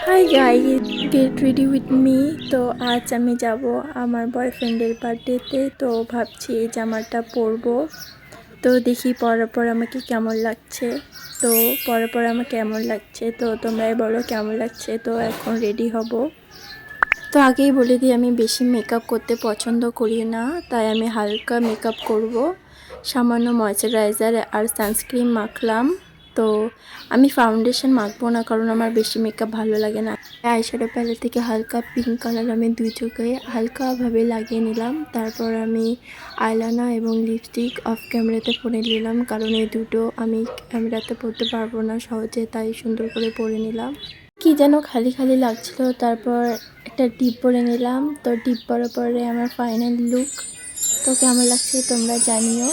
Hi guys, get ready with me. তো আজ আমি যাব আমার বয়ফ্রেন্ডের বার্থডেতে। তো ভাবছি এই জামাটা পরবো। তো দেখি পরার পর আমাকে কেমন লাগছে। তো পরার পর আমাকে কেমন লাগছে তো তোমরাই বলো কেমন লাগছে। তো এখন রেডি হব। তো আগেই বলে দিই, আমি বেশি মেকআপ করতে পছন্দ করি না, তাই আমি হালকা মেকআপ করব। সামান্য ময়শ্চারাইজার আর সানস্ক্রিন মাখলাম। তো আমি ফাউন্ডেশন মাখবো না, কারণ আমার বেশি মেকআপ ভালো লাগে না। আইশ্যাডো প্যালেট থেকে হালকা পিঙ্ক কালার আমি দুই চোখে হালকাভাবে লাগিয়ে নিলাম। তারপর আমি আইলাইনার এবং লিপস্টিক অফ ক্যামেরাতে পরে নিলাম, কারণ এই দুটো আমি ক্যামেরাতে পরতে পারবো না সহজে, তাই সুন্দর করে পরে নিলাম। কি যেন খালি খালি লাগছিল। তারপর একটা টিপ পরে নিলাম। তো টিপ পরার পরে আমার ফাইনাল লুক। তো কেমন লাগছে তোমরা জানিও।